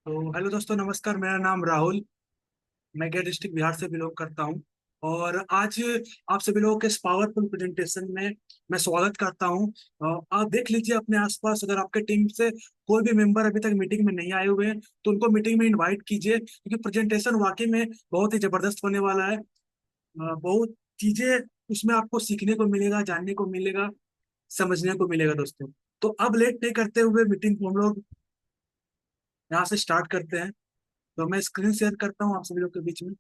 तो हेलो दोस्तों, नमस्कार। मेरा नाम राहुल। मैं गया डिस्ट्रिक्ट बिहार से बिलोंग करता हूं। और आज आप सभी लोगों के इस पावरफुल प्रेजेंटेशन में मैं स्वागत करता हूं। आप देख लीजिए अपने आसपास, अगर आपके टीम से कोई भी मेंबर अभी तक मीटिंग में नहीं आए हुए हैं तो उनको मीटिंग में इनवाइट कीजिए, क्योंकि प्रेजेंटेशन वाकई में बहुत ही जबरदस्त होने वाला है। बहुत चीजें उसमें आपको सीखने को मिलेगा, जानने को मिलेगा, समझने को मिलेगा दोस्तों। तो अब लेट नहीं करते हुए मीटिंग को हम लोग यहाँ से स्टार्ट करते हैं। तो मैं स्क्रीन शेयर करता हूँ आप सभी लोग के बीच में।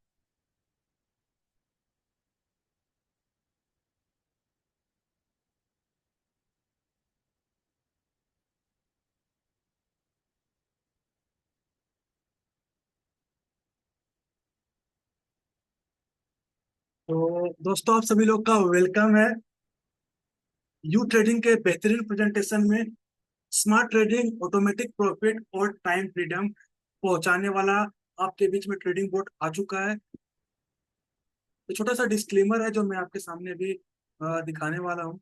तो दोस्तों, आप सभी लोग का वेलकम है यू ट्रेडिंग के बेहतरीन प्रेजेंटेशन में। स्मार्ट ट्रेडिंग, ऑटोमेटिक प्रॉफिट और टाइम फ्रीडम पहुंचाने वाला आपके बीच में ट्रेडिंग बोर्ड आ चुका है। तो छोटा सा डिस्क्लेमर है जो मैं आपके सामने भी दिखाने वाला हूँ।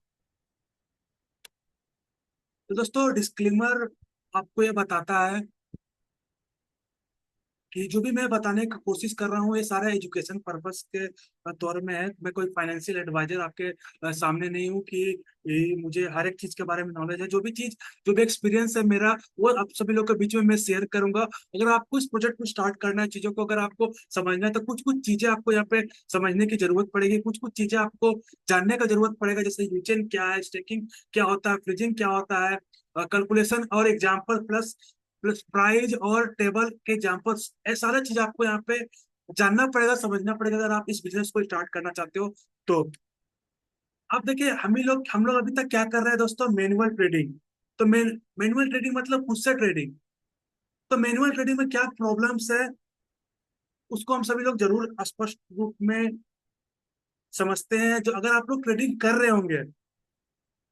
तो दोस्तों, डिस्क्लेमर आपको ये बताता है कि जो भी मैं बताने की कोशिश कर रहा हूँ ये सारा एजुकेशन पर्पस के तौर में है। मैं कोई फाइनेंशियल एडवाइजर आपके सामने नहीं हूँ कि मुझे हर एक चीज के बारे में नॉलेज है। जो भी चीज, जो भी एक्सपीरियंस है मेरा, वो आप सभी लोग के बीच में मैं शेयर करूंगा। अगर आपको इस प्रोजेक्ट को स्टार्ट करना है, चीजों को अगर आपको समझना है, तो कुछ कुछ चीजें आपको यहाँ पे समझने की जरूरत पड़ेगी, कुछ कुछ चीजें आपको जानने का जरूरत पड़ेगा। जैसे यूचेन क्या है, स्टेकिंग क्या होता है, फ्रीजिंग क्या होता है, कैलकुलेशन और एग्जाम्पल प्लस प्लस प्राइज और टेबल के एग्जाम्पल्स, ये सारा चीज आपको यहाँ पे जानना पड़ेगा, समझना पड़ेगा अगर आप इस बिजनेस को स्टार्ट करना चाहते हो तो। आप देखिए, हम लोग अभी तक क्या कर रहे हैं दोस्तों, मैनुअल ट्रेडिंग। तो मैनुअल ट्रेडिंग मतलब खुद से ट्रेडिंग। तो मैनुअल ट्रेडिंग में क्या प्रॉब्लम्स है उसको हम सभी लोग जरूर स्पष्ट रूप में समझते हैं। जो अगर आप लोग ट्रेडिंग कर रहे होंगे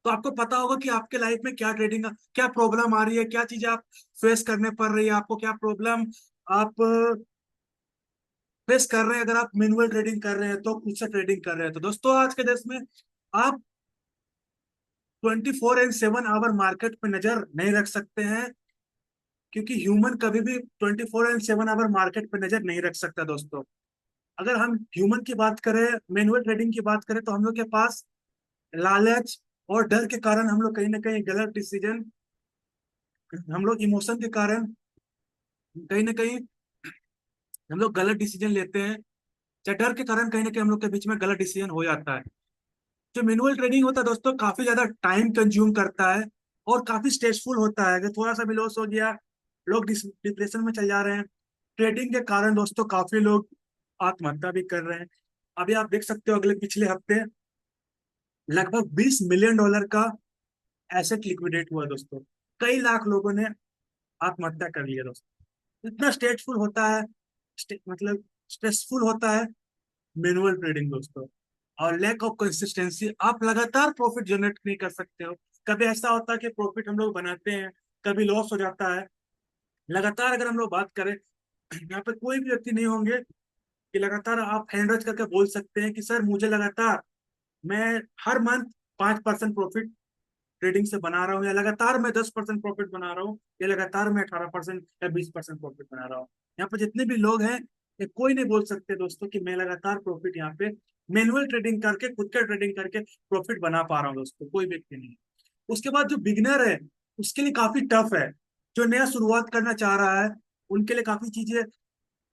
तो आपको पता होगा कि आपके लाइफ में क्या ट्रेडिंग का क्या प्रॉब्लम आ रही है, क्या चीजें आप फेस करने पड़ रही है, आपको क्या प्रॉब्लम आप फेस कर रहे हैं। अगर आप मैनुअल ट्रेडिंग कर रहे हैं तो खुद से ट्रेडिंग कर रहे हैं तो दोस्तों, आज के देश में आप 24/7 आवर मार्केट पे नजर नहीं रख सकते हैं, क्योंकि ह्यूमन कभी भी 24/7 आवर मार्केट पे नजर नहीं रख सकता दोस्तों। अगर हम ह्यूमन की बात करें, मैनुअल ट्रेडिंग की बात करें, तो हम लोग के पास लालच और डर के कारण हम लोग कहीं ना कहीं गलत डिसीजन, हम लोग इमोशन के कारण कहीं ना कहीं हम लोग गलत डिसीजन लेते हैं। या डर के कारण कहीं ना कहीं हम लोग के बीच में गलत डिसीजन हो जाता है। जो मैनुअल ट्रेडिंग होता है दोस्तों, काफी ज्यादा टाइम कंज्यूम करता है और काफी स्ट्रेसफुल होता है। अगर थोड़ा सा भी लॉस हो गया, लोग डिप्रेशन में चल जा रहे हैं। ट्रेडिंग के कारण दोस्तों काफी लोग आत्महत्या भी कर रहे हैं। अभी आप देख सकते हो, अगले पिछले हफ्ते लगभग $20 मिलियन का एसेट लिक्विडेट हुआ दोस्तों। कई लाख लोगों ने आत्महत्या कर लिया दोस्तों। इतना स्ट्रेसफुल होता है, मतलब स्ट्रेसफुल होता है मैनुअल ट्रेडिंग दोस्तों। और लैक ऑफ कंसिस्टेंसी, आप लगातार प्रॉफिट जनरेट नहीं कर सकते हो। कभी ऐसा होता है कि प्रॉफिट हम लोग बनाते हैं, कभी लॉस हो जाता है। लगातार अगर हम लोग बात करें, यहाँ पे कोई भी व्यक्ति नहीं होंगे कि लगातार आप हैंड रेज करके बोल सकते हैं कि सर मुझे लगातार, मैं हर मंथ 5% प्रॉफिट ट्रेडिंग से बना रहा हूँ, या लगातार मैं 10% प्रॉफिट बना रहा हूँ, या लगातार मैं 18% या 20% प्रॉफिट बना रहा हूँ। यहाँ पर जितने भी लोग हैं, ये कोई नहीं बोल सकते दोस्तों कि मैं लगातार प्रॉफिट यहाँ पे मैनुअल ट्रेडिंग करके, खुद का ट्रेडिंग करके प्रॉफिट बना पा रहा हूँ दोस्तों, कोई व्यक्ति नहीं। उसके बाद जो बिगनर है उसके लिए काफी टफ है। जो नया शुरुआत करना चाह रहा है उनके लिए काफी चीजें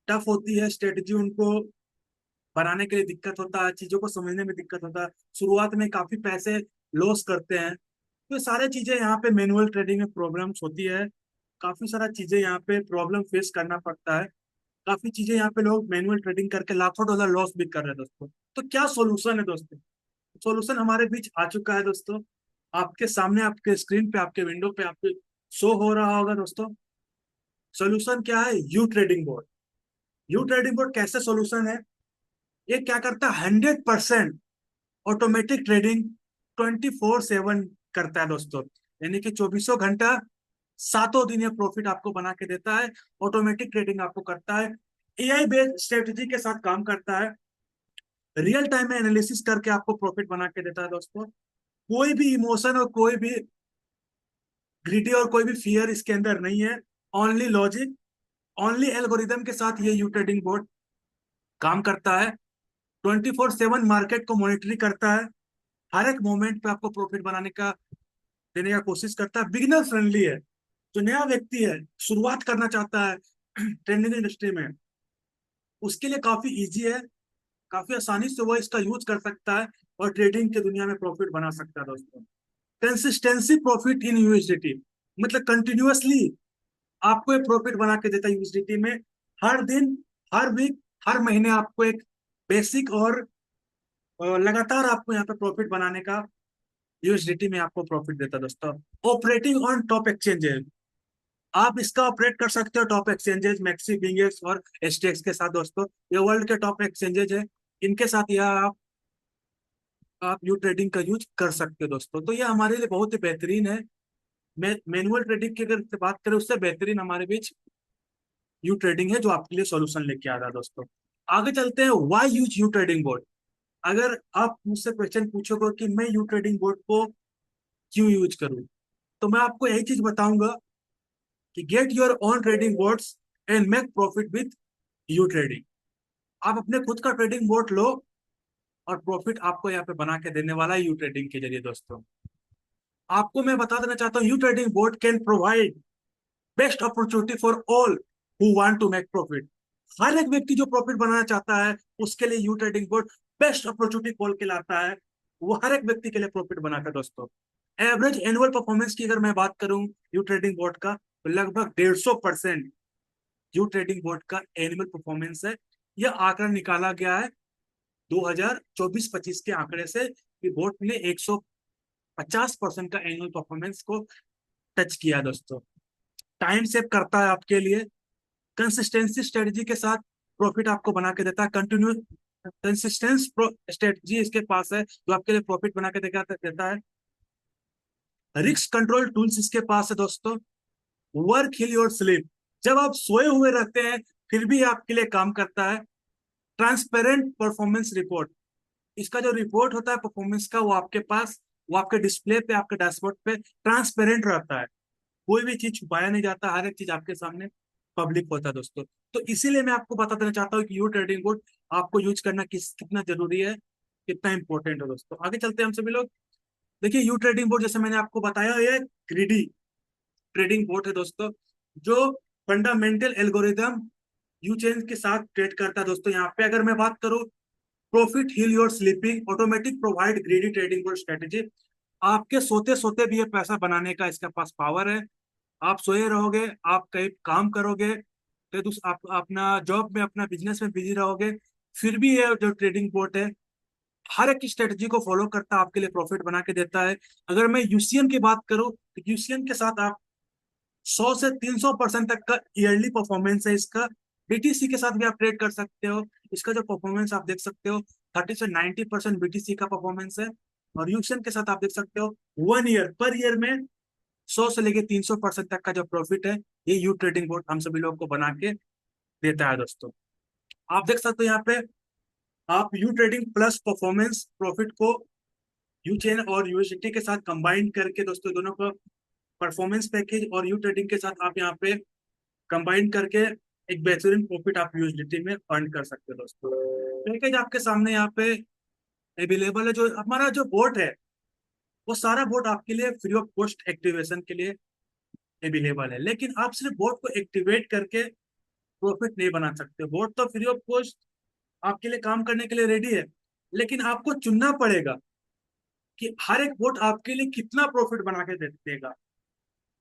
टफ होती है। स्ट्रेटजी उनको बनाने के लिए दिक्कत होता है, चीजों को समझने में दिक्कत होता है, शुरुआत में काफी पैसे लॉस करते हैं। तो ये सारे चीजें यहाँ पे मैनुअल ट्रेडिंग में प्रॉब्लम्स होती है। काफी सारा चीजें यहाँ पे प्रॉब्लम फेस करना पड़ता है। काफी चीजें यहाँ पे लोग मैनुअल ट्रेडिंग करके लाखों डॉलर लॉस भी कर रहे हैं दोस्तों। तो क्या सॉल्यूशन है दोस्तों? सॉल्यूशन हमारे बीच आ चुका है दोस्तों। आपके सामने, आपके स्क्रीन पे, आपके विंडो पे आपके शो हो रहा होगा दोस्तों। सॉल्यूशन क्या है? You trading board. You trading board कैसे सॉल्यूशन है? ये क्या करता है? 100% ऑटोमेटिक ट्रेडिंग 24/7 करता है दोस्तों। यानी कि चौबीसों घंटा, सातों दिन ये प्रॉफिट आपको बना के देता है। ऑटोमेटिक ट्रेडिंग आपको करता है, एआई बेस्ड स्ट्रेटजी के साथ काम करता है, रियल टाइम में एनालिसिस करके आपको प्रॉफिट बना के देता है दोस्तों। कोई भी इमोशन और कोई भी ग्रीडी और कोई भी फियर इसके अंदर नहीं है। ओनली लॉजिक, ओनली एल्गोरिदम के साथ ये यू ट्रेडिंग बोर्ड काम करता है। 24/7 मार्केट को मॉनिटरिंग करता है। हर एक मोमेंट पे आपको प्रॉफिट बनाने का देने का कोशिश करता है। बिगिनर फ्रेंडली है। जो नया व्यक्ति है, शुरुआत करना चाहता है ट्रेडिंग इंडस्ट्री में, उसके लिए काफी इजी है। काफी आसानी से वो इसका यूज कर सकता है और ट्रेडिंग की दुनिया में प्रॉफिट बना सकता है दोस्तों। कंसिस्टेंसी प्रॉफिट इन यूएसडीटी, मतलब कंटिन्यूअसली आपको एक प्रॉफिट बना के देता है यूएसडीटी में। हर दिन, हर वीक, हर महीने आपको एक बेसिक और लगातार आपको यहाँ पे प्रॉफिट बनाने का यूएसडीटी में आपको प्रॉफिट देता है दोस्तों। ऑपरेटिंग ऑन टॉप एक्सचेंजेस, आप इसका ऑपरेट कर सकते हो टॉप एक्सचेंजेस मैक्सी, बिंगेक्स और एसटीएक्स के साथ दोस्तों। ये वर्ल्ड के टॉप एक्सचेंजेस है, इनके साथ यह आप यू ट्रेडिंग का यूज कर सकते हो दोस्तों। तो ये हमारे लिए बहुत ही बेहतरीन है। मैनुअल ट्रेडिंग की अगर बात करें, उससे बेहतरीन हमारे बीच यू ट्रेडिंग है, जो आपके लिए सॉल्यूशन लेके आ रहा है दोस्तों। आगे चलते हैं, why use you trading board. अगर आप मुझसे क्वेश्चन पूछोगे कि मैं यू ट्रेडिंग बोर्ड को क्यों यूज करूं, तो मैं आपको यही चीज बताऊंगा कि get your own trading boards and make profit with you trading. आप अपने खुद का ट्रेडिंग बोर्ड लो और प्रॉफिट आपको यहाँ पे बना के देने वाला है यू ट्रेडिंग के जरिए दोस्तों। आपको मैं बता देना चाहता हूँ, U trading board can provide best opportunity for all who want to make profit. हर एक व्यक्ति जो प्रॉफिट बनाना चाहता है, उसके लिए U trading board best opportunity खोल के लाता है। वो हर एक व्यक्ति के लिए प्रॉफिट बनाता है दोस्तों। एवरेज एनुअल परफॉर्मेंस की अगर मैं बात करूं यू ट्रेडिंग बोर्ड का, तो लगभग 150% यू ट्रेडिंग बोर्ड का एनुअल परफॉर्मेंस है। यह आंकड़ा निकाला गया है 2024-25 के आंकड़े से, कि बोर्ड ने 150% का एनुअल परफॉर्मेंस को टच किया दोस्तों। टाइम सेव करता है आपके लिए। कंसिस्टेंसी स्ट्रेटजी के साथ प्रॉफिट आपको बना के देता है। कंटिन्यू कंसिस्टेंस स्ट्रेटजी इसके पास है, जो आपके लिए प्रॉफिट बना के देता है। रिस्क कंट्रोल टूल्स इसके पास है दोस्तों। वर्क हिल योर स्लीप, जब आप सोए हुए रहते हैं फिर भी आपके लिए काम करता है। ट्रांसपेरेंट परफॉर्मेंस रिपोर्ट, इसका जो रिपोर्ट होता है परफॉर्मेंस का, वो आपके पास, वो आपके डिस्प्ले पे, आपके डैशबोर्ड पे ट्रांसपेरेंट रहता है। कोई भी चीज छुपाया नहीं जाता, हर एक चीज आपके सामने पब्लिक होता है दोस्तों। तो इसीलिए मैं आपको बता देना चाहता हूँ कि यू ट्रेडिंग बोर्ड आपको यूज करना कितना जरूरी है, कितना इंपॉर्टेंट है दोस्तों। आगे चलते हैं हम सभी लोग। देखिए, यू ट्रेडिंग बोर्ड जैसे मैंने आपको बताया, ये ग्रीडी ट्रेडिंग बोर्ड है दोस्तों, जो फंडामेंटल एल्गोरिदम यू चेन के साथ ट्रेड करता है दोस्तों। यहाँ पे अगर मैं बात करूँ, profit hill your sleeping automatic provide greedy trading board strategy. आपके सोते सोते भी ये पैसा बनाने का इसके पास पावर है। आप सोए रहोगे, आप कहीं काम करोगे, तो आप अपना जॉब में, अपना बिजनेस में बिजी रहोगे, फिर भी ये जो ट्रेडिंग बोर्ड है हर एक स्ट्रेटजी को फॉलो करता है, आपके लिए प्रॉफिट बना के देता है। अगर मैं यूसीएन की बात करूं, तो यूसीएन के साथ आप 100 से 300% तक का ईयरली परफॉर्मेंस है इसका। बीटीसी के साथ भी आप ट्रेड कर सकते हो। इसका जो परफॉर्मेंस आप देख सकते हो, 30 से 90% बीटीसी का परफॉर्मेंस है। और यूसीएन के साथ आप देख सकते हो 1 ईयर पर ईयर में 100 से लेके 300% तक का जो प्रॉफिट है, ये यू ट्रेडिंग बोर्ड हम सभी लोगों को बना के देता है दोस्तों। आप देख सकते हो यहाँ पे, आप you trading plus performance profit को यू चेन और यूएसडीटी के साथ कंबाइन करके दोस्तों, दोनों को परफॉर्मेंस पैकेज और यू ट्रेडिंग के साथ आप यहाँ पे कंबाइन करके एक बेहतरीन प्रॉफिट आप यूएसडीटी में अर्न कर सकते हो दोस्तों। पैकेज आपके सामने यहाँ पे अवेलेबल है। जो हमारा जो बोर्ड है, वो सारा बोर्ड आपके लिए फ्री ऑफ कॉस्ट एक्टिवेशन के लिए अवेलेबल है। लेकिन आप सिर्फ बोर्ड को एक्टिवेट करके प्रॉफिट नहीं बना सकते। बोर्ड तो फ्री ऑफ कॉस्ट आपके लिए काम करने के लिए रेडी है, लेकिन आपको चुनना पड़ेगा कि हर एक बोर्ड आपके लिए कितना प्रॉफिट बना के देगा।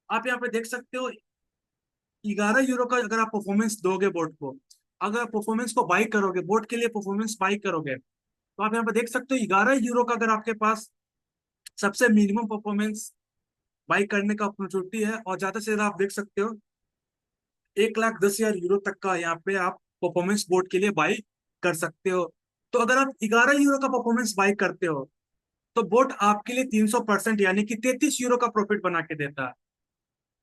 आप यहाँ पे देख सकते हो, 11 यूरो का अगर आप परफॉर्मेंस दोगे बोर्ड को, अगर परफॉर्मेंस को बाई करोगे, बोर्ड के लिए परफॉर्मेंस बाई करोगे, तो आप यहाँ पे देख सकते हो 11 यूरो का अगर आपके पास सबसे मिनिमम परफॉर्मेंस बाई करने का अपॉर्चुनिटी है, और ज्यादा से ज्यादा आप देख सकते हो 1,10,000 यूरो तक का यहाँ पे आप परफॉर्मेंस बोर्ड के लिए बाई कर सकते हो। तो अगर आप 11 यूरो का परफॉर्मेंस बाई करते हो, तो बोट आपके लिए 300% यानी कि 33 यूरो का प्रॉफिट बना के देता है।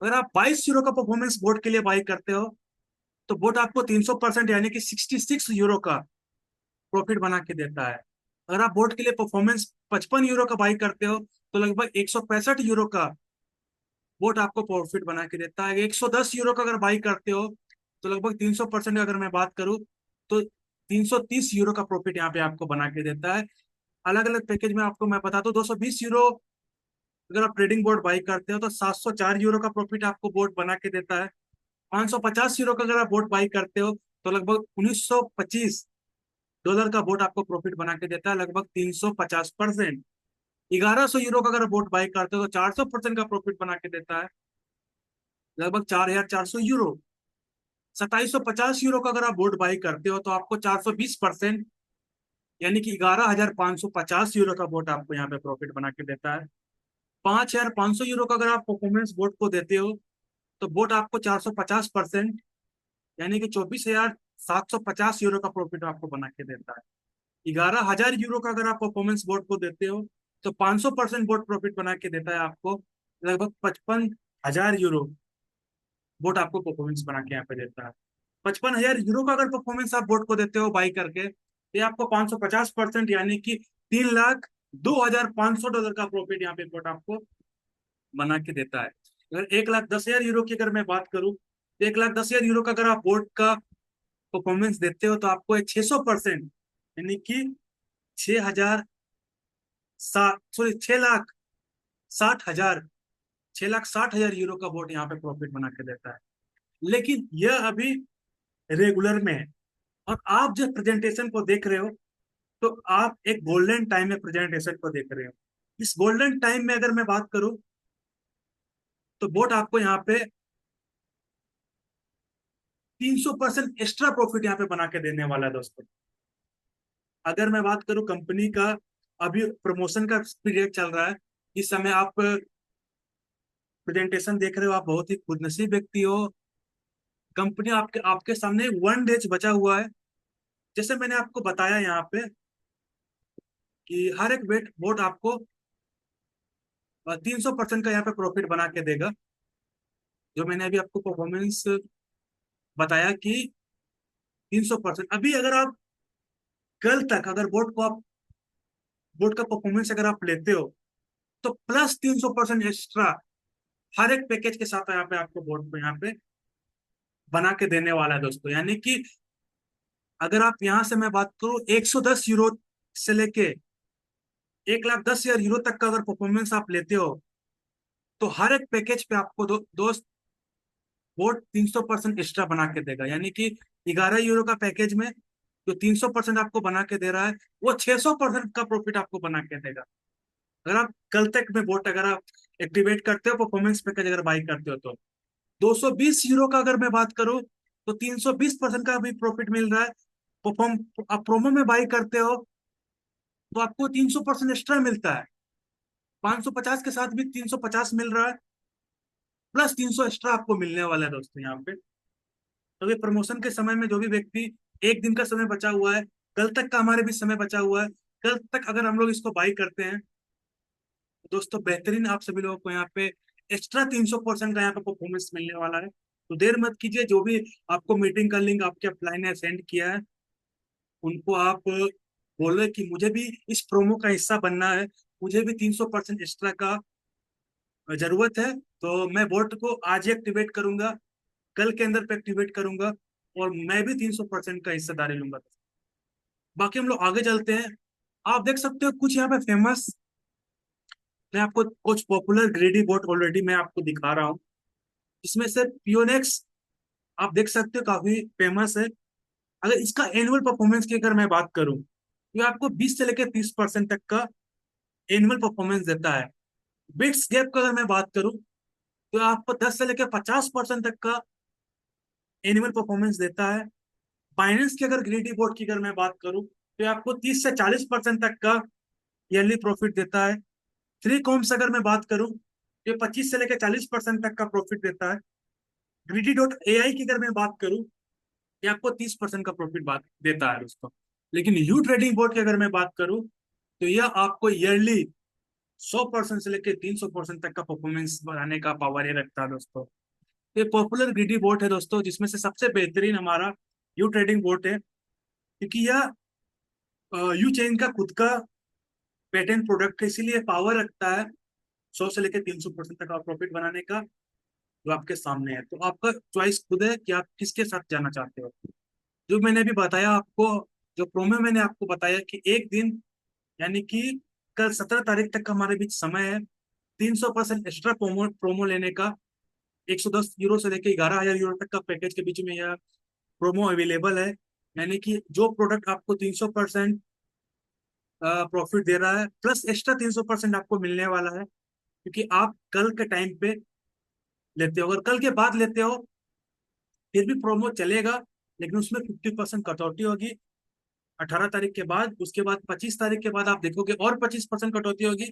अगर आप 22 यूरो का परफॉर्मेंस बोट के लिए बाई करते हो, तो बोट आपको 300% यानी कि 66 यूरो का प्रॉफिट बना के देता है। अगर आप बोट के लिए परफॉर्मेंस 55 यूरो का बाई करते हो, तो लगभग 165 यूरो का बोट आपको प्रॉफिट बना के देता है। 110 यूरो का अगर बाई करते हो, तो लगभग 300% अगर मैं बात करूं तो 330 यूरो का प्रॉफिट यहाँ पे आपको बना के देता है। अलग अलग पैकेज में आपको मैं बता दूं, 220 यूरो अगर आप ट्रेडिंग बोर्ड बाई करते हो तो 704 यूरो का प्रॉफिट आपको बोर्ड बना के देता है। 550 यूरो का अगर आप बोर्ड बाई करते हो तो लगभग $1925 का बोट आपको प्रॉफिट बना के देता है, लगभग 350%। 1100 यूरो का अगर बोट बाई करते हो तो 400% का प्रॉफिट बना के देता है, लगभग 4400 यूरो। 2750 यूरो का अगर आप बोट बाई करते हो तो आपको 420%, यानी कि 11550 यूरो का बोट आपको यहाँ पे प्रॉफिट बना के देता है। 5500 यूरो का अगर आप परफॉर्मेंस बोट को देते हो तो बोट आपको 450%, यानी कि 24750 यूरो का प्रॉफिट आपको बना के देता है। 11000 यूरो का अगर आप परफॉर्मेंस बोर्ड को देते हो तो 500% बोर्ड प्रॉफिट बना के देता है आपको, लगभग 55,000 यूरो बोर्ड आपको परफॉर्मेंस बना के यहाँ पे देता है। 55,000 यूरो का अगर परफॉर्मेंस आप बोर्ड को देते हो बाई करके, तो ये आपको 550%, यानी कि $3,02,500 का प्रॉफिट यहाँ पे बोर्ड आपको बना के देता है। अगर 1,10,000 यूरो की अगर मैं बात करूँ तो 1,10,000 यूरो का अगर आप बोर्ड का परफॉर्मेंस देते हो तो आपको 600%, यानी कि 6,000 साठ सॉरी 6,60,000 6,60,000 यूरो का बोट यहाँ पे प्रॉफिट बना के देता है। लेकिन यह अभी रेगुलर में है। और आप जब प्रेजेंटेशन को देख रहे हो तो आप एक गोल्डन टाइम में प्रेजेंटेशन को देख रहे हो। इस गोल्डन टाइम में अगर मैं बात करूं तो बोट आपको यहाँ पे 300% एक्स्ट्रा प्रॉफिट यहाँ पे बना के देने वाला है दोस्तों। अगर मैं बात करूं कंपनी का, अभी प्रमोशन का पीरियड चल रहा है। इस समय आप प्रेजेंटेशन देख रहे हो, आप बहुत ही खुदनसीब व्यक्ति हो। कंपनी आपके आपके सामने 1 डेज बचा हुआ है। जैसे मैंने आपको बताया यहाँ पे कि हर एक वेट बोट आपको 300% का यहाँ पे प्रॉफिट बना के देगा। जो मैंने अभी आपको परफॉर्मेंस बताया कि 300%, अभी अगर आप कल तक अगर बोट का परफॉर्मेंस अगर आप लेते हो तो प्लस 300% एक्स्ट्रा हर एक पैकेज के साथ यहाँ पे आपको बोट को यहाँ पे बना के देने वाला है दोस्तों। यानी कि अगर आप यहाँ से मैं बात करूँ 110 यूरो से लेके 1,10,000 यूरो तक का अगर परफॉर्मेंस आप लेते हो तो हर एक पैकेज पे आपको दोस्त बोट 300% एक्स्ट्रा बना के देगा। यानी कि 11 यूरो का पैकेज में जो 300% आपको बना के दे रहा है, वो 600% का प्रॉफिट आपको बना के देगा। अगर आप कल तक में बोट अगर आप एक्टिवेट करते हो, परफॉर्मेंस पैकेज अगर बाई करते हो तो 220 यूरो का अगर मैं बात करूं तो 320% का भी प्रॉफिट मिल रहा है। परफॉर्म आप प्रोमो में बाई करते हो तो आपको 300% एक्स्ट्रा मिलता है। 550 के साथ भी 350 मिल रहा है, प्लस 300 एक्स्ट्रा आपको मिलने वाला है दोस्तों यहाँ पे। तो ये प्रमोशन के समय में जो भी व्यक्ति, एक दिन का समय बचा हुआ है, कल तक का हमारे भी समय बचा हुआ है, कल तक अगर हम लोग इसको बाई करते हैं तो दोस्तों बेहतरीन आप सभी लोगों को यहाँ पे एक्स्ट्रा 300% का यहाँ पे परफॉर्मेंस मिलने वाला है। तो देर मत कीजिए, जो भी आपको मीटिंग का लिंक आपके अपलाइन ने सेंड किया है उनको आप बोले कि मुझे भी इस प्रोमो का हिस्सा बनना है, मुझे भी 300% एक्स्ट्रा का जरूरत है। तो मैं बोट को आज ही एक्टिवेट करूंगा, कल के अंदर पे एक्टिवेट करूंगा, और मैं भी 300% का हिस्सेदारी लूंगा। बाकी हम लोग आगे चलते हैं। आप देख सकते हो कुछ यहाँ पे फेमस, मैं आपको कुछ पॉपुलर ग्रेडी बोट ऑलरेडी मैं आपको दिखा रहा हूँ। इसमें से पियोनेक्स आप देख सकते हो काफी फेमस है। अगर इसका एनुअल परफॉर्मेंस की अगर मैं बात करूं तो ये आपको 20 से लेकर 30% तक का एनुअल परफॉर्मेंस देता है। बिट्स गैप का अगर मैं बात करूं तो आपको 10 से लेकर 50% तक का एनुअल परफॉर्मेंस देता है। बाइनेंस की अगर ग्रेडी बोर्ड की अगर मैं बात करूं तो ये आपको 30 से 40% तक का ईयरली प्रॉफिट देता है। थ्री कॉम्स अगर मैं बात करूं तो ये 25 से लेकर 40% तक का प्रॉफिट देता है। ग्रीडी डॉट ए आई की अगर मैं बात करूं, ये आपको 30% का प्रॉफिट बात देता है दोस्तों। लेकिन यू ट्रेडिंग बोर्ड की अगर मैं बात करूं तो यह आपको ईयरली 100% से लेकर 300% तक का परफॉर्मेंस बढ़ाने का पावर ये रखता है दोस्तों। ये पॉपुलर ग्रीडी बोर्ड है दोस्तों, जिसमें से सबसे बेहतरीन हमारा यू ट्रेडिंग बोर्ड है, क्योंकि यह यू चेन का खुद का पेटेंट प्रोडक्ट है, इसीलिए पावर रखता है 100 से लेकर 300% तक का प्रॉफिट बनाने का। जो आपके सामने है। तो आपका चॉइस खुद है कि आप किसके साथ जाना चाहते हो। जो मैंने अभी बताया आपको, जो प्रोमो मैंने आपको बताया कि एक दिन, यानी कि कल 17 तारीख तक का हमारे बीच समय है 300% एक्स्ट्रा प्रोमो प्रोमो लेने का। 110 यूरो से लेकर 11,000 यूरो तक का पैकेज के बीच में यह प्रोमो अवेलेबल है। यानी कि जो प्रोडक्ट आपको 300% प्रॉफिट दे रहा है, प्लस एक्स्ट्रा 300% आपको मिलने वाला है, क्योंकि आप कल के टाइम पे लेते हो। अगर कल के बाद लेते हो फिर भी प्रोमो चलेगा, लेकिन उसमें 50% कटौती होगी 18 तारीख के बाद। उसके बाद 25 तारीख के बाद आप देखोगे और 25% कटौती होगी।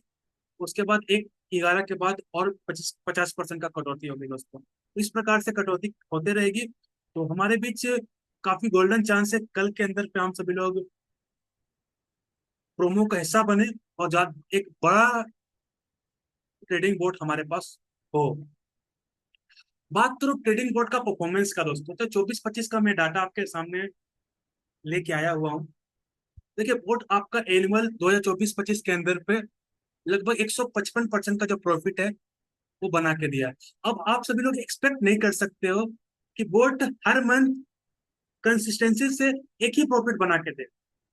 उसके बाद 1/11 के बाद और 50% का कटौती होगी दोस्तों। इस प्रकार से कटौती होते रहेगी। तो हमारे बीच काफी गोल्डन चांस है कल के अंदर पे हम सभी लोग प्रोमो का हिस्सा बने और एक बड़ा ट्रेडिंग बोर्ड हमारे पास हो। बात करो ट्रेडिंग बोर्ड का परफॉर्मेंस का दोस्तों, तो 24-25 का मैं डाटा आपके सामने लेके आया हुआ हूँ। देखिए बोर्ड आपका एनुअल 2024-25 के अंदर पे लगभग 155% का जो प्रॉफिट है वो बना के दिया है। अब आप सभी लोग एक्सपेक्ट नहीं कर सकते हो कि बोर्ड हर मंथ कंसिस्टेंसी से एक ही प्रॉफिट बना के दे।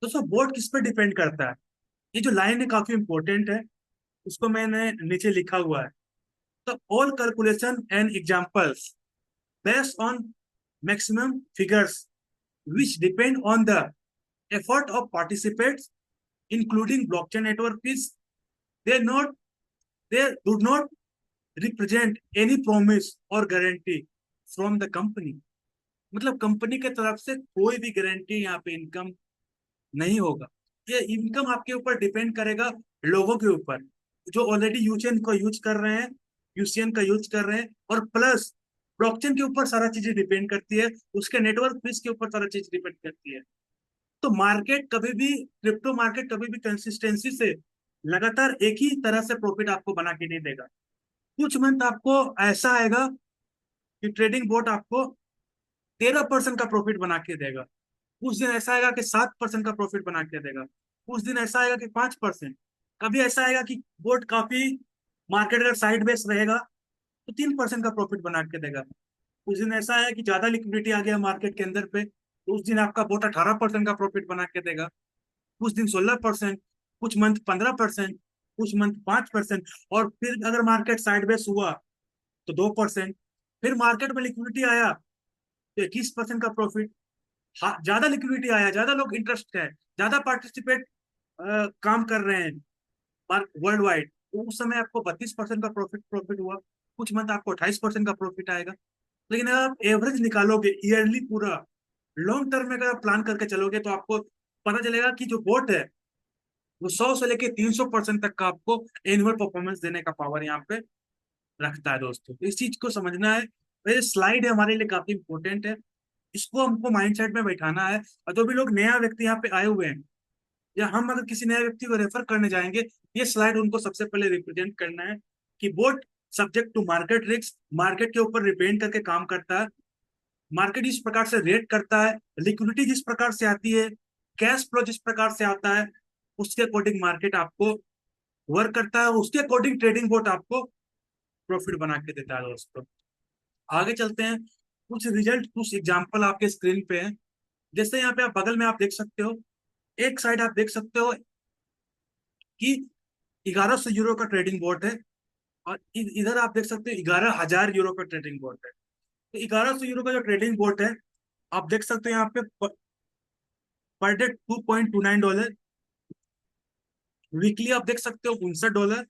दोस्तों बोर्ड किस पे डिपेंड करता है, ये जो लाइन है काफी इंपॉर्टेंट है, उसको मैंने नीचे लिखा हुआ है। तो all calculation and examples based on maximum figures which depend on the effort of participants, including blockchain network fees. They not they do not represent any promise or guarantee from the company. मतलब company के तरफ से कोई भी guarantee यहाँ पे income नहीं होगा। ये इनकम आपके ऊपर डिपेंड करेगा लोगों के ऊपर जो ऑलरेडी यूचेन को यूज कर रहे हैं, यूसीएन का यूज कर रहे हैं, और प्लस ब्लॉकचेन के ऊपर सारा चीजें डिपेंड करती है, उसके नेटवर्क फीस के ऊपर सारा चीज डिपेंड करती है। तो मार्केट कभी भी, क्रिप्टो मार्केट कभी भी कंसिस्टेंसी से लगातार एक ही तरह से प्रॉफिट आपको बना के नहीं देगा। कुछ मंथ आपको ऐसा आएगा कि ट्रेडिंग बोर्ड आपको 13% का प्रॉफिट बना के देगा। कुछ दिन ऐसा आएगा कि 7% का प्रॉफिट बना के देगा। कुछ दिन ऐसा आएगा कि 5%। कभी ऐसा आएगा कि बोर्ड काफी, मार्केट अगर साइड बेस रहेगा तो 3% का प्रॉफिट बना के देगा। उस दिन ऐसा है कि ज्यादा लिक्विडिटी आ गया मार्केट के अंदर पे, तो उस दिन आपका बोट 18% का प्रॉफिट बना के देगा। कुछ दिन 16%, कुछ मंथ 15%, कुछ मंथ 5%। और फिर अगर मार्केट साइडवेज हुआ तो 2%। फिर मार्केट में लिक्विडिटी आया तो 21% का प्रॉफिट। ज्यादा लिक्विडिटी आया, ज्यादा लोग इंटरेस्ट है, ज्यादा पार्टिसिपेट काम कर रहे हैं वर्ल्ड वाइड, तो उस समय आपको 32% का प्रॉफिट प्रॉफिट हुआ। कुछ मंथ आपको 28% का प्रॉफिट आएगा। लेकिन अगर आप एवरेज निकालोगे ईयरली पूरा, लॉन्ग टर्म में अगर आप प्लान करके चलोगे तो आपको पता चलेगा कि जो बोट है वो 100 से लेके 300% तक का आपको एनुअल परफॉर्मेंस देने का पावर यहाँ पे रखता है दोस्तों। तो इस चीज को समझना है। तो ये स्लाइड है हमारे लिए काफी इंपॉर्टेंट है, इसको हमको माइंडसेट में बैठाना है। और जो भी लोग नया व्यक्ति यहाँ पे आए हुए हैं, या हम अगर किसी नए व्यक्ति को रेफर करने जाएंगे, ये स्लाइड उनको सबसे पहले रिप्रेजेंट करना है कि बोट subject to market risk, market के ऊपर डिपेंड करके काम करता है। मार्केट जिस प्रकार से रेट करता है, लिक्विडिटी जिस प्रकार से आती है, कैश फ्लो जिस प्रकार से आता है, उसके अकॉर्डिंग मार्केट आपको वर्क करता है, उसके अकॉर्डिंग ट्रेडिंग बोर्ड आपको प्रॉफिट बना के देता है दोस्तों। आगे चलते हैं। कुछ रिजल्ट, कुछ एग्जांपल आपके स्क्रीन पे है। जैसे यहाँ पे आप बगल में आप देख सकते हो, एक साइड आप देख सकते हो कि 1100 यूरो का ट्रेडिंग बोर्ड है, और इधर आप देख सकते हो 11,000 यूरो का ट्रेडिंग बोर्ड है। तो 1100 यूरो का जो ट्रेडिंग बोर्ड है, आप देख सकते हो यहाँ पे पर डे $2.29। वीकली आप देख सकते हो $59।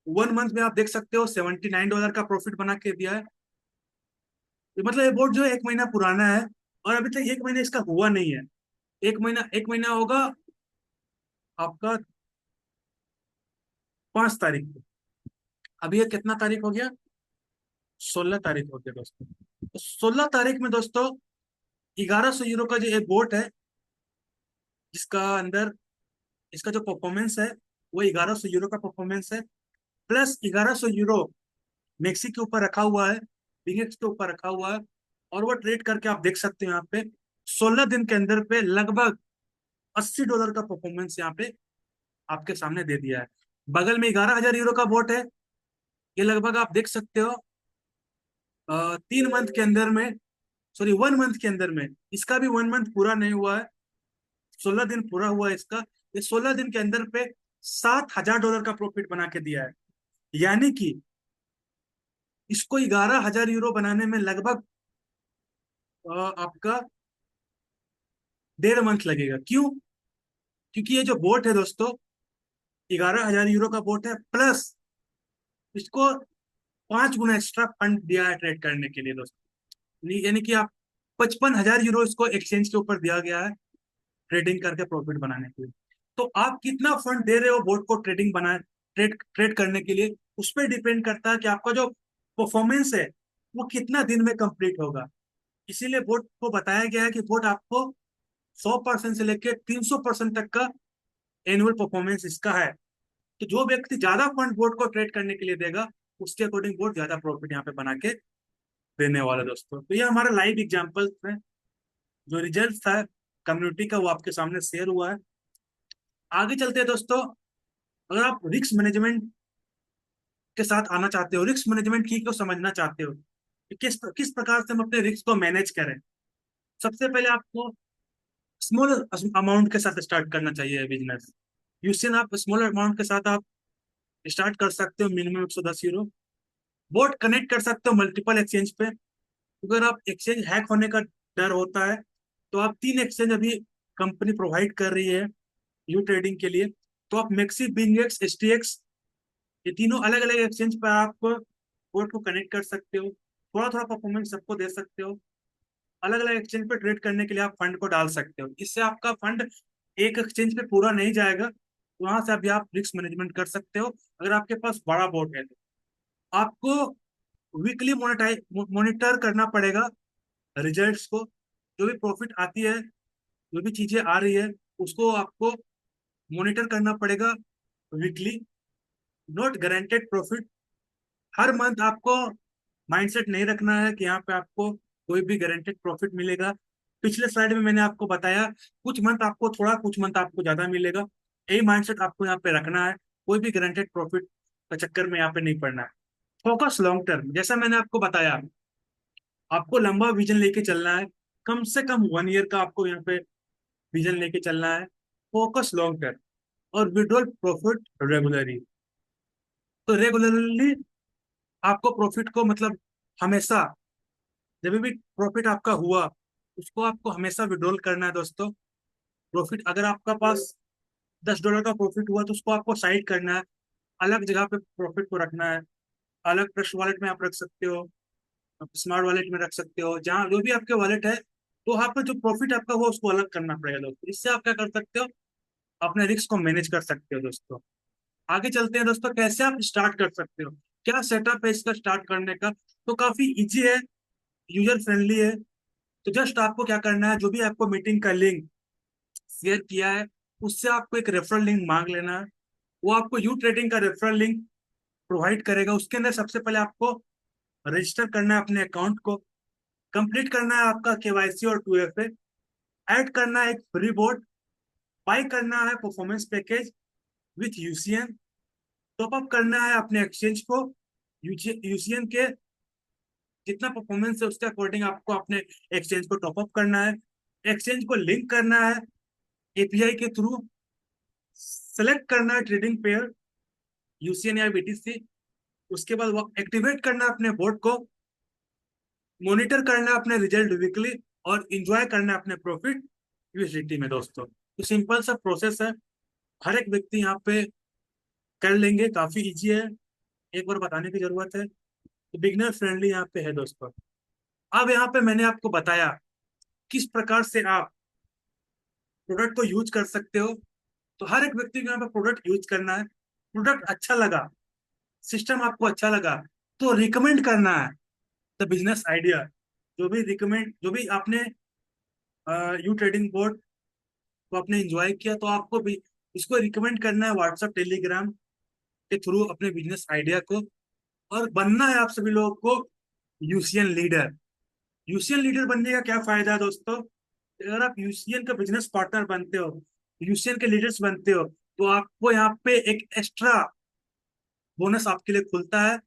1 मंथ में आप देख सकते हो $79 का प्रॉफिट बना के दिया है। तो मतलब ये बोर्ड जो है 1 महीना पुराना है, और अभी तक 1 महीना इसका हुआ नहीं है। 1 महीना होगा आपका 5 तारीख को। अभी ये कितना तारीख हो गया? 16 तारीख हो गया दोस्तों। तो 16 तारीख में दोस्तों 1100 यूरो का जो एक बोट है, जिसका अंदर इसका जो परफॉर्मेंस है वो 1100 यूरो का परफॉर्मेंस है, प्लस 1100 यूरो मेक्सी के ऊपर रखा हुआ है, बिगेक्स के ऊपर रखा हुआ है। और वो ट्रेड करके आप देख सकते हैं यहाँ पे 16 दिन के अंदर पे लगभग $80 का परफॉर्मेंस यहाँ पे आपके सामने दे दिया है। बगल में 11,000 यूरो का बोट है, ये लगभग आप देख सकते हो 3 मंथ के अंदर में, सॉरी 1 मंथ के अंदर में, इसका भी 1 मंथ पूरा नहीं हुआ है, 16 दिन पूरा हुआ है इसका। ये 16 दिन के अंदर पे $7,000 का प्रॉफिट बना के दिया है। यानी कि इसको 11,000 यूरो बनाने में लगभग आपका 1.5 मंथ लगेगा। क्यों? क्योंकि ये जो बोट है दोस्तों, 11,000 यूरो का बोट है, प्लस इसको 5 गुना एक्स्ट्रा फंड दिया है ट्रेड करने के लिए दोस्तों। यानी कि आप 55,000 यूरो इसको एक्सचेंज के ऊपर दिया गया है ट्रेडिंग करके प्रॉफिट बनाने के लिए। तो आप कितना फंड दे रहे हो बोट को ट्रेडिंग बना ट्रेड ट्रेड करने के लिए, उस पर डिपेंड करता है कि आपका जो परफॉर्मेंस है वो कितना दिन में कंप्लीट होगा। इसीलिए बोट को बताया गया है कि बोट आपको 100% से लेकर 300% तक का एनुअल परफॉर्मेंस इसका है। तो जो व्यक्ति ज्यादा फंड बोट को ट्रेड करने के लिए देगा, उसके अकॉर्डिंग बोट ज्यादा प्रॉफिट यहाँ पे बना के देने वाला है दोस्तों। तो ये हमारा लाइव एग्जाम्पल है, जो रिजल्ट था कम्युनिटी का वो आपके सामने शेयर हुआ है। आगे चलते हैं दोस्तों। अगर आप रिस्क मैनेजमेंट के साथ आना चाहते हो, रिस्क मैनेजमेंट की को समझना चाहते हो कि किस प्रकार से हम अपने रिस्क को मैनेज करें, सबसे पहले आपको स्मॉल अमाउंट के साथ स्टार्ट करना चाहिए बिजनेस। यूसियन आप स्मॉल अमाउंट के साथ आप स्टार्ट कर सकते हो, मिनिमम 110 यूरो। बोट कनेक्ट कर सकते हो मल्टीपल एक्सचेंज पे। अगर आप एक्सचेंज हैक होने का डर होता है, तो आप 3 एक्सचेंज अभी कंपनी प्रोवाइड कर रही है यू ट्रेडिंग के लिए। तो आप मैक्सी, बिंगेक्स, एसटीएक्स, ये तीनों अलग अलग एक्सचेंज पर आप बोर्ड को कनेक्ट कर सकते हो, थोड़ा थोड़ा परफॉर्मेंस सबको दे सकते हो। अलग अलग एक्सचेंज पे ट्रेड करने के लिए आप फंड को डाल सकते हो। इससे आपका फंड एक एक्सचेंज पे पूरा नहीं जाएगा, वहां से अभी आप रिस्क मैनेजमेंट कर सकते हो। अगर आपके पास बड़ा बोर्ड है तो आपको वीकली मॉनिटर करना पड़ेगा रिजल्ट्स को। जो भी प्रॉफिट आती है, जो भी चीजें आ रही है, उसको आपको मॉनिटर करना पड़ेगा weekly. Not guaranteed profit. Her month आपको माइंडसेट नहीं रखना है कि यहाँ पे आपको कोई भी गारंटेड प्रॉफिट मिलेगा। पिछले स्लाइड में मैंने आपको बताया, कुछ मंथ आपको थोड़ा, कुछ मंथ आपको ज्यादा मिलेगा। यही माइंडसेट आपको यहाँ पे रखना है। कोई भी गारंटेड प्रॉफिट का चक्कर में यहाँ पे नहीं पड़ना है। फोकस लॉन्ग टर्म, जैसा मैंने आपको बताया, आपको लंबा विजन लेके चलना है। कम से कम 1 ईयर का आपको यहाँ पे विजन लेके चलना है। फोकस लॉन्ग टर्म, और विड्रॉल प्रॉफिट रेगुलरली। तो रेगुलरली आपको प्रॉफिट को, मतलब हमेशा जब भी प्रॉफिट आपका हुआ, उसको आपको हमेशा विड्रॉल करना है दोस्तों। प्रॉफिट अगर आपका पास $10 का प्रॉफिट हुआ, तो उसको आपको साइड करना है, अलग जगह पे प्रॉफिट को रखना है। अलग ट्रस्ट वॉलेट में आप रख सकते हो, स्मार्ट वॉलेट में रख सकते हो, जहाँ जो भी आपके वॉलेट है। तो वहाँ पर जो प्रॉफिट आपका हुआ उसको अलग करना पड़ेगा दोस्तों। इससे आप क्या कर सकते हो, अपने रिस्क को मैनेज कर सकते हो दोस्तों। आगे चलते हैं दोस्तों, कैसे आप स्टार्ट कर सकते हो, क्या सेटअप है इसका स्टार्ट करने का। तो काफी इजी है, यूजर फ्रेंडली है। तो जस्ट आपको क्या करना है, जो भी आपको मीटिंग का लिंक शेयर किया है, उससे आपको एक रेफरल लिंक मांग लेना है। वो आपको यू ट्रेडिंग का रेफरल लिंक प्रोवाइड करेगा। उसके अंदर सबसे पहले आपको रजिस्टर करना है अपने अकाउंट को, कंप्लीट करना है आपका केवाईसी और 2FA, ऐड करना है एक फ्री बोर्ड, बाय करना है performance package with UCN, top up करना है अपने एक्सचेंज को। यूसीएन के जितना परफॉर्मेंस है उसके अकॉर्डिंग आपको अपने एक्सचेंज को टॉप अप करना है। एक्सचेंज को लिंक करना है एपीआई के थ्रू, सेलेक्ट करना है ट्रेडिंग पेयर, यूसीएन या बीटीसी। उसके बाद वो एक्टिवेट करना है अपने बोर्ड को, मॉनिटर करना है अपने रिजल्ट वीकली, और इंजॉय करना है अपने प्रॉफिट यूएसडीटी में दोस्तों। तो सिंपल सा प्रोसेस है, हर एक व्यक्ति यहाँ पे कर लेंगे, काफी इजी है, एक बार बताने की जरूरत है। तो बिगनर फ्रेंडली यहाँ पे है दोस्तों। अब यहाँ पे मैंने आपको बताया किस प्रकार से आप प्रोडक्ट को यूज कर सकते हो। तो हर एक व्यक्ति को यहाँ पे प्रोडक्ट यूज करना है। प्रोडक्ट अच्छा लगा, सिस्टम आपको अच्छा लगा, तो रिकमेंड करना है द बिजनेस आइडिया। जो भी आपने यू ट्रेडिंग बोर्ड को आपने इंजॉय किया, तो आपको भी इसको रिकमेंड करना है व्हाट्सएप, टेलीग्राम के थ्रू अपने बिजनेस आइडिया को। और बनना है आप सभी लोगों को यूसीएन लीडर। यूसीएन लीडर बनने का क्या फायदा है दोस्तों, अगर आप यूसीएन का बिजनेस पार्टनर बनते हो, यूसीएन के लीडर्स बनते हो, तो आपको यहाँ पे एक एक्स्ट्रा बोनस आपके लिए खुलता है।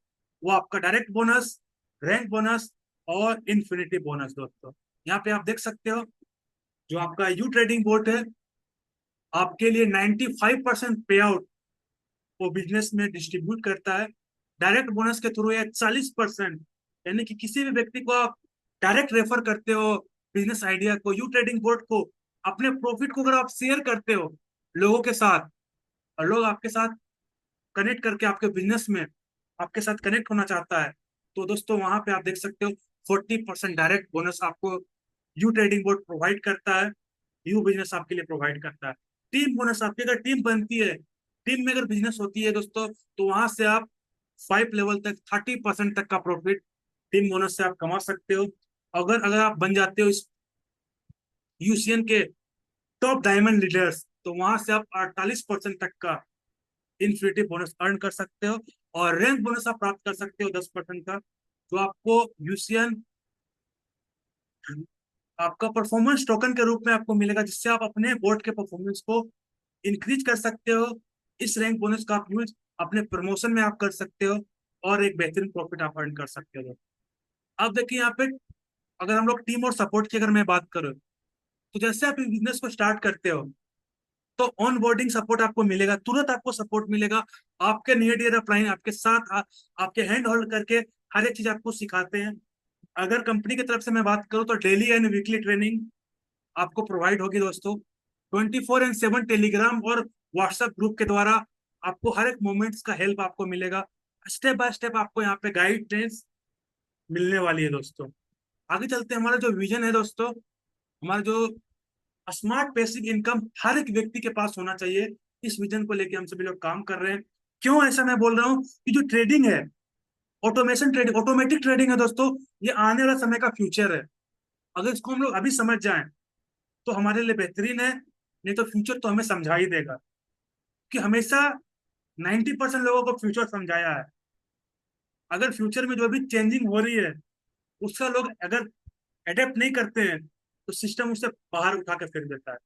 वो आपका डायरेक्ट बोनस, रैंक बोनस और इन्फिनिटी बोनस दोस्तों। यहाँ पे आप देख सकते हो जो आपका यू ट्रेडिंग बोर्ड है आपके लिए 95% पे आउट वो बिजनेस में डिस्ट्रीब्यूट करता है। डायरेक्ट बोनस के थ्रू या 40%, यानी कि किसी भी व्यक्ति को आप डायरेक्ट रेफर करते हो बिजनेस आइडिया को, यू ट्रेडिंग बोर्ड को, अपने प्रॉफिट को अगर आप शेयर करते हो लोगों के साथ और लोग आपके साथ कनेक्ट करके आपके बिजनेस में आपके साथ कनेक्ट होना चाहता है, तो दोस्तों वहां पे आप देख सकते हो 40% डायरेक्ट बोनस आपको यू ट्रेडिंग बोर्ड प्रोवाइड करता है, यू बिजनेस आपके लिए प्रोवाइड करता है। टीम बोनस, आपकी अगर टीम बनती है, टीम में अगर बिजनेस होती है दोस्तों, तो वहां से आप 5 लेवल तक 30% तक का प्रॉफिट टीम बोनस से आप कमा सकते हो। अगर अगर आप बन जाते हो इस यूसीएन के टॉप डायमंड लीडर्स, तो वहां से आप 48% तक का इन्फिनिटी बोनस अर्न कर सकते हो। और रैंक बोनस आप प्राप्त कर सकते हो 10% का, जो आपको यूसीएन आपका परफॉर्मेंस टोकन के रूप में आपको मिलेगा, जिससे आप अपने बोर्ड के परफॉर्मेंस को इंक्रीज कर सकते हो। इस रैंक बोनस का आप यूज अपने प्रमोशन में आप कर सकते हो और एक बेहतरीन प्रॉफिट आप अर्न कर सकते हो। अब देखिए यहाँ पे अगर हम लोग टीम और सपोर्ट की अगर मैं बात करूँ, तो जैसे आप बिजनेस को स्टार्ट करते हो तो ऑन बोर्डिंग सपोर्ट आपको मिलेगा, तुरंत आपको सपोर्ट मिलेगा। आपके नियर डियर अपलाइन आपके साथ आपके हैंड होल्ड करके हर एक चीज आपको सिखाते हैं। अगर कंपनी की तरफ से मैं बात करूँ तो डेली एंड वीकली ट्रेनिंग आपको प्रोवाइड होगी दोस्तों। 24/7 टेलीग्राम और व्हाट्सएप ग्रुप के द्वारा आपको हर एक मोमेंट्स का हेल्प आपको मिलेगा। स्टेप बाय स्टेप आपको यहाँ पे गाइडेंस मिलने वाली है दोस्तों। आगे चलते हैं, हमारा जो विजन है दोस्तों, हमारा जो स्मार्ट पैसिव इनकम हर एक व्यक्ति के पास होना चाहिए, इस विजन को लेकर हम सभी लोग काम कर रहे हैं। क्यों ऐसा मैं बोल रहा हूँ कि जो ट्रेडिंग है, ऑटोमेशन ट्रेडिंग, ऑटोमेटिक ट्रेडिंग है दोस्तों, ये आने वाला समय का फ्यूचर है। अगर इसको हम लोग अभी समझ जाएं तो हमारे लिए बेहतरीन है, नहीं तो फ्यूचर तो हमें समझा ही देगा। कि हमेशा 90% लोगों को फ्यूचर समझाया है। अगर फ्यूचर में जो भी चेंजिंग हो रही है उसका लोग अगर अडेप्ट नहीं करते हैं तो सिस्टम उसे बाहर उठा के फेंक देता है।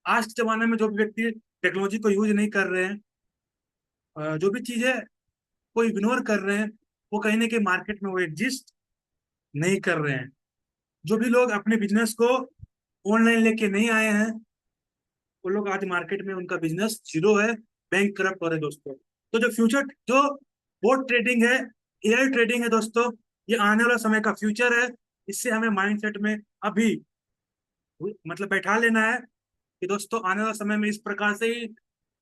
आज के जमाने में जो भी व्यक्ति टेक्नोलॉजी को यूज नहीं कर रहे हैं, जो भी चीजें को इग्नोर कर रहे हैं, वो कहीं ना कहीं मार्केट में वो एग्जिस्ट नहीं कर रहे हैं। जो भी लोग अपने बिजनेस को ऑनलाइन लेके नहीं आए हैं, वो लोग आज मार्केट में उनका बिजनेस जीरो है, बैंक करप्ट हो रहे हैं दोस्तों। तो जो फ्यूचर जो बोट ट्रेडिंग है, एआई ट्रेडिंग है दोस्तों, ये आने वाला समय का फ्यूचर है। इससे हमें माइंडसेट में अभी मतलब बैठा लेना है कि दोस्तों आने वाले समय में इस प्रकार से ही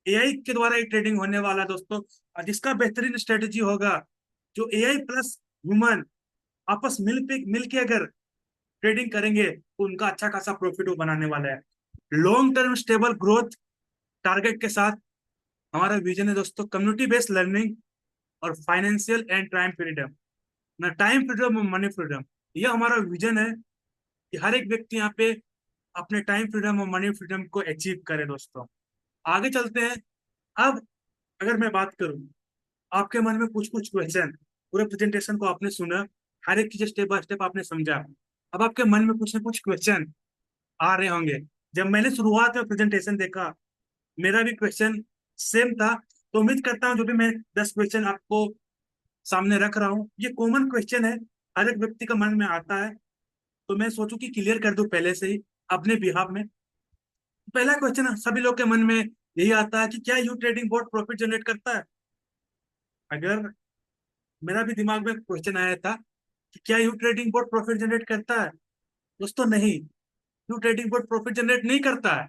एआई के द्वारा ही ट्रेडिंग होने वाला है दोस्तों। और जिसका बेहतरीन स्ट्रेटेजी होगा, जो एआई प्लस ह्यूमन आपस मिल के अगर ट्रेडिंग करेंगे तो उनका अच्छा खासा प्रॉफिट वो बनाने वाला है। Long term stable growth target के साथ हमारा विजन है दोस्तों, कम्युनिटी बेस्ड लर्निंग और फाइनेंशियल एंड टाइम फ्रीडम, ना टाइम फ्रीडम और मनी फ्रीडम। यह हमारा विजन है कि हर एक व्यक्ति यहाँ पे अपने टाइम फ्रीडम और मनी फ्रीडम को अचीव करे दोस्तों। आगे चलते हैं। अब अगर मैं बात करूं, आपके मन में कुछ कुछ क्वेश्चन, पूरे प्रेजेंटेशन को आपने सुना, हर एक चीज स्टेप बाय स्टेप आपने समझा, अब आपके मन में कुछ ना कुछ क्वेश्चन आ रहे होंगे। जब मैंने शुरुआत में प्रेजेंटेशन देखा मेरा भी क्वेश्चन सेम था। तो उम्मीद करता हूँ जो भी मैं 10 क्वेश्चन आपको सामने रख रहा हूँ ये कॉमन क्वेश्चन है, हर एक व्यक्ति का मन में आता है। तो मैं सोचूं कि क्लियर कर दूं पहले से ही अपने बिहाफ में। पहला क्वेश्चन सभी लोग के मन में यही आता है कि क्या you trading board profit generate करता है। अगर मेरा भी दिमाग में क्वेश्चन आया था कि क्या you trading board profit generate करता है, दोस्तों नहीं, you trading board profit generate नहीं करता है।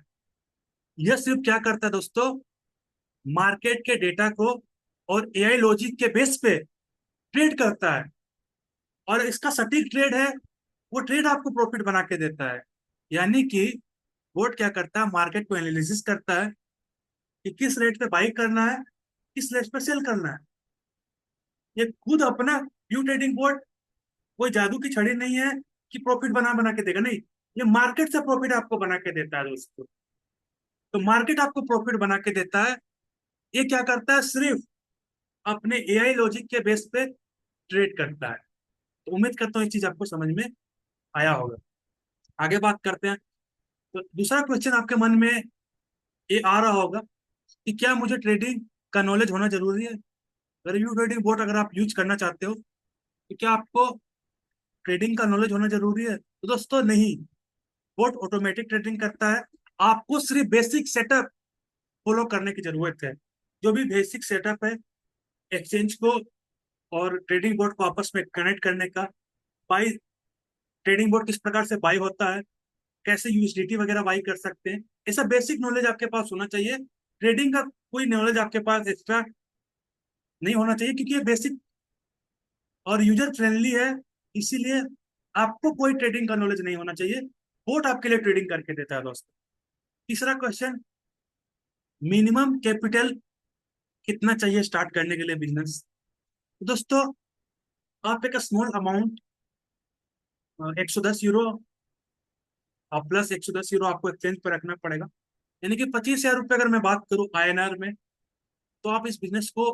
यह सिर्फ क्या करता है दोस्तों, मार्केट के डेटा को और एआई लॉजिक के बेस पे ट्रेड करता है। और इसका सटीक ट्रेड है, वो ट्रेड आपको प्रॉफिट बना के देता है। यानी कि बोर्ड क्या करता है, मार्केट को एनालिसिस करता है कि किस रेट पे बाई करना है, किस रेट पे सेल करना है। ये खुद अपना यू ट्रेडिंग बोर्ड कोई जादू की छड़ी नहीं है कि प्रॉफिट बना बना के देगा, नहीं, ये मार्केट से प्रॉफिट आपको बना के देता है दोस्तों। तो मार्केट आपको प्रॉफिट बना के देता है। ये क्या करता है, सिर्फ अपने एआई लॉजिक के बेस पे ट्रेड करता है। तो उम्मीद करता हूँ ये चीज आपको समझ में आया होगा। आगे बात करते हैं। तो दूसरा क्वेश्चन आपके मन में ये आ रहा होगा कि क्या मुझे ट्रेडिंग का नॉलेज होना जरूरी है। अगर यू ट्रेडिंग बोट अगर आप यूज करना चाहते हो तो क्या आपको ट्रेडिंग का नॉलेज होना जरूरी है? तो दोस्तों नहीं, बोट ऑटोमेटिक ट्रेडिंग करता है। आपको सिर्फ बेसिक सेटअप फॉलो करने की जरूरत है। जो भी बेसिक सेटअप है एक्सचेंज को और ट्रेडिंग बोर्ड को आपस में कनेक्ट करने का, बाई ट्रेडिंग बोर्ड किस प्रकार से बाई होता है, कैसे यूएसडीटी वगैरह बाई कर सकते हैं, ऐसा बेसिक नॉलेज आपके पास होना चाहिए। ट्रेडिंग का कोई नॉलेज आपके पास एक्स्ट्रा नहीं होना चाहिए, क्योंकि ये बेसिक और यूजर फ्रेंडली है। इसीलिए आपको कोई ट्रेडिंग का नॉलेज नहीं होना चाहिए, बोट आपके लिए ट्रेडिंग करके देता है दोस्तों। तीसरा क्वेश्चन, मिनिमम कैपिटल कितना चाहिए स्टार्ट करने के लिए बिजनेस? दोस्तों आप एक small amount 110 euro plus 110 euro आपको एक्सचेंज पर रखना पड़ेगा, यानी कि 25,000 रुपये अगर मैं बात करूं आईएनआर में, तो आप इस बिजनेस को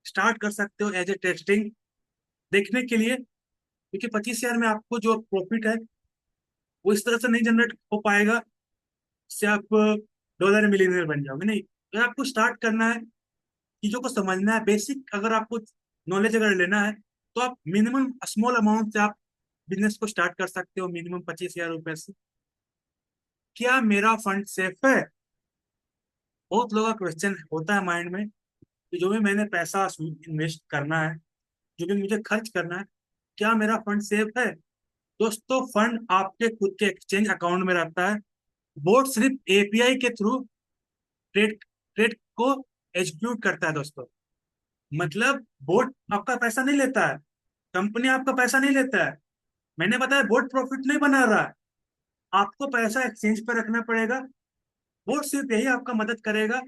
स्टार्ट कर सकते हो एज ए टेस्टिंग देखने के लिए। क्योंकि 25,000 में आपको जो प्रॉफिट है वो इस तरह से नहीं जनरेट हो पाएगा इससे आप डॉलर मिलियनर बन जाओगे, नहीं। अगर आपको स्टार्ट करना है, चीजों को समझना है, बेसिक अगर आपको नॉलेज अगर लेना है, तो आप मिनिमम स्मॉल अमाउंट से आप बिजनेस को स्टार्ट कर सकते हो, मिनिमम 25,000 रुपये से। क्या मेरा फंड सेफ है? बहुत लोगों का क्वेश्चन होता है माइंड में कि जो भी मैंने पैसा इन्वेस्ट करना है, जो भी मुझे खर्च करना है, क्या मेरा फंड सेफ है? दोस्तों फंड आपके खुद के एक्सचेंज अकाउंट में रहता है। बोर्ड सिर्फ एपीआई के थ्रू ट्रेड ट्रेड को एग्जीक्यूट करता है दोस्तों। मतलब बोर्ड आपका पैसा नहीं लेता है, कंपनी आपका पैसा नहीं लेता है। मैंने बताया बोर्ड प्रॉफिट नहीं बना रहा है, आपको पैसा एक्सचेंज पर रखना पड़ेगा। बोर्ड सिर्फ यही आपका मदद करेगा,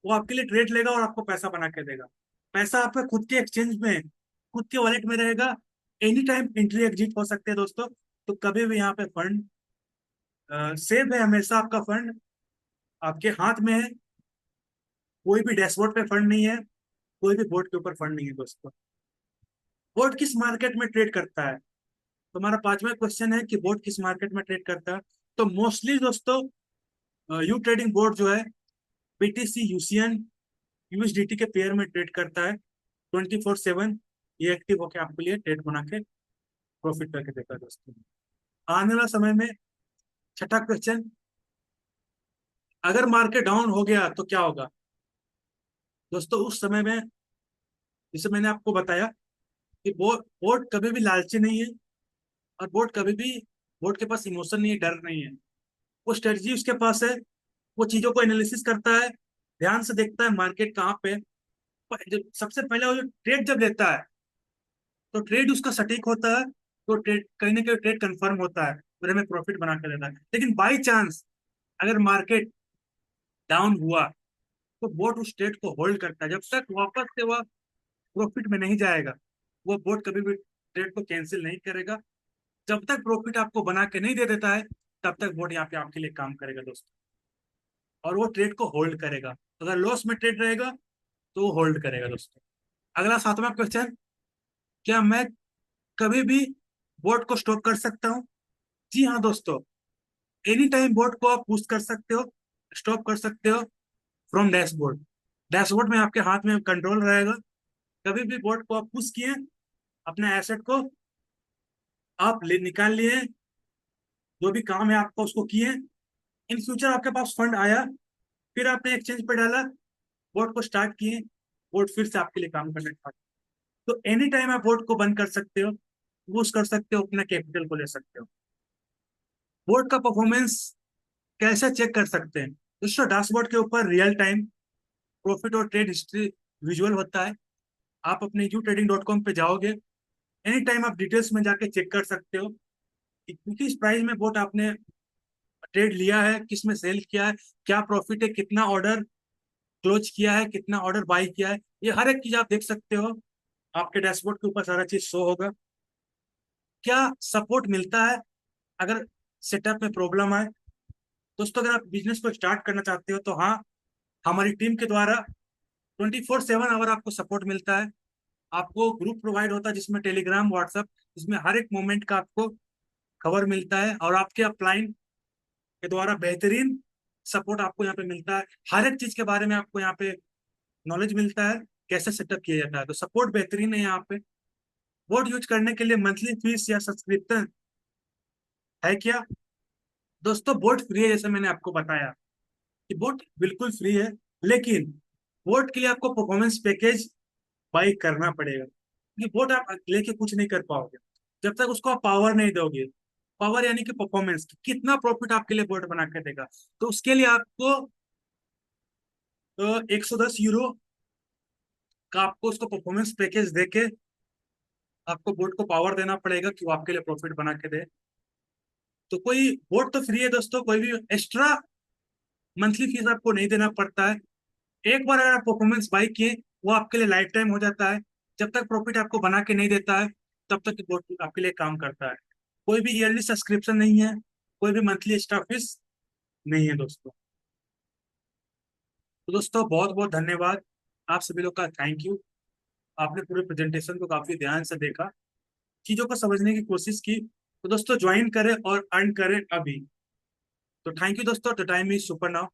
वो आपके लिए ट्रेड लेगा और आपको पैसा बना के देगा। पैसा आपके खुद के एक्सचेंज में, खुद के वॉलेट में रहेगा। एनी टाइम एंट्री एग्जिट हो सकते हैं दोस्तों। तो कभी भी यहाँ पे फंड सेफ है, हमेशा आपका फंड आपके हाथ में है। कोई भी डैशबोर्ड पे फंड नहीं है, कोई भी बोर्ड के ऊपर फंड नहीं है दोस्तों। बोर्ड किस मार्केट में ट्रेड करता है? तो हमारा पांचवा क्वेश्चन है कि बोर्ड किस मार्केट में ट्रेड करता है। तो मोस्टली दोस्तों यू ट्रेडिंग बोर्ड जो है बीटीसी, यूसीएन, यूएसडीटी के पेयर में ट्रेड करता है 24/7। ये एक्टिव होकर आपके लिए ट्रेड बना के प्रॉफिट करके देता है दोस्तों। आने वाला समय में छठा क्वेश्चन, अगर मार्केट डाउन हो गया तो क्या होगा? दोस्तों उस समय में, जैसे मैंने आपको बताया कि बोर्ड कभी भी लालची नहीं है, और बोर्ड के पास इमोशन नहीं है, डर नहीं है। वो स्ट्रेटजी उसके पास है, वो चीजों को एनालिसिस करता है, ध्यान से देखता है मार्केट कहाँ पे है। जब सबसे पहले वो जो ट्रेड जब लेता है, तो ट्रेड उसका सटीक होता है, तो ट्रेड कहीं ना कहीं ट्रेड कंफर्म होता है और हमें प्रॉफिट बना के देता है। लेकिन बाई चांस अगर मार्केट डाउन हुआ, तो बोर्ड उस ट्रेड को होल्ड करता है, जब तक वापस से वह प्रॉफिट में नहीं जाएगा। वो बोर्ड कभी भी ट्रेड को कैंसिल नहीं करेगा। जब तक प्रॉफिट आपको बना के नहीं दे देता है, तब तक बोर्ड यहाँ पे आपके लिए काम करेगा दोस्तों, और वो ट्रेड को होल्ड करेगा। अगर लॉस में ट्रेड रहेगा तो वो होल्ड करेगा दोस्तों। अगला सातवां क्वेश्चन, क्या मैं कभी भी बोर्ड को स्टॉप कर सकता हूँ? जी हाँ दोस्तों, एनी टाइम बोर्ड को आप पुश कर सकते हो, स्टॉप कर सकते हो फ्रॉम डैशबोर्ड। डैशबोर्ड में आपके हाथ में कंट्रोल रहेगा। कभी भी बोर्ड को आप पुश किए, अपने एसेट को आप ले निकाल लिए, जो भी काम है आपका उसको किए, इन फ्यूचर आपके पास फंड आया, फिर आपने एक्सचेंज पे डाला, बोर्ड को स्टार्ट किए, बोर्ड फिर से आपके लिए काम करने स्टार्ट। तो एनी टाइम आप बोर्ड को बंद कर सकते हो, यूज कर सकते हो, अपना कैपिटल को ले सकते हो। बोर्ड का परफॉर्मेंस कैसे चेक कर सकते हैं? दोस्तों डैशबोर्ड के ऊपर रियल टाइम प्रॉफिट और ट्रेड हिस्ट्री विजुअल होता है। आप अपने youtrading.com पे जाओगे, एनी टाइम आप डिटेल्स में जाके चेक कर सकते हो कि किस प्राइस में बोट आपने ट्रेड लिया है, किस में सेल किया है, क्या प्रॉफिट है, कितना ऑर्डर क्लोज किया है, कितना ऑर्डर बाई किया है। ये हर एक चीज आप देख सकते हो, आपके डैशबोर्ड के ऊपर सारा चीज शो होगा। क्या सपोर्ट मिलता है अगर सेटअप में प्रॉब्लम आए? दोस्तों अगर आप बिजनेस को स्टार्ट करना चाहते हो तो हाँ, हमारी टीम के द्वारा 24/7 आवर आपको सपोर्ट मिलता है। आपको ग्रुप प्रोवाइड होता है जिसमें टेलीग्राम, व्हाट्सएप, जिसमें हर एक मोमेंट का आपको खबर मिलता है, और आपके अपलाइन के द्वारा बेहतरीन सपोर्ट आपको यहाँ पे मिलता है। हर एक चीज के बारे में आपको यहाँ पे नॉलेज मिलता है। कैसे सेटअप किया जाता है। तो सपोर्ट बेहतरीन है यहाँ पे। बोट यूज करने के लिए मंथली फीस या सब्सक्रिप्शन है क्या? दोस्तों बोट फ्री है, जैसे मैंने आपको बताया कि बोट बिल्कुल फ्री है, लेकिन बोट के लिए आपको परफॉर्मेंस पैकेज बाई करना पड़ेगा, क्योंकि बोट आप लेके कुछ नहीं कर पाओगे जब तक उसको आप पावर नहीं दोगे। पावर यानी कि परफॉर्मेंस, कितना प्रॉफिट आपके लिए बोट बना के देगा। तो उसके लिए आपको 110 यूरो का आपको उसको परफॉर्मेंस पैकेज देके आपको बोट को पावर देना पड़ेगा कि वो आपके लिए प्रॉफिट बना के दे। तो कोई बोट तो फ्री है दोस्तों, कोई भी एक्स्ट्रा मंथली फीस आपको नहीं देना पड़ता है। एक बार अगर आप परफॉर्मेंस बाई किए, वो आपके लिए लाइफ टाइम हो जाता है। जब तक प्रॉफिट आपको बना के नहीं देता है, तब तक वो आपके लिए काम करता है। कोई भी ईयरली सब्सक्रिप्शन नहीं है, कोई भी मंथली एक्स्ट्रा फीस नहीं है दोस्तों। तो दोस्तों बहुत बहुत धन्यवाद, आप सभी लोग का थैंक यू। आपने पूरे प्रेजेंटेशन को काफी ध्यान से देखा, चीजों को समझने की कोशिश की। तो दोस्तों ज्वाइन करें और अर्न करें अभी। तो थैंक यू दोस्तों, the time is super now.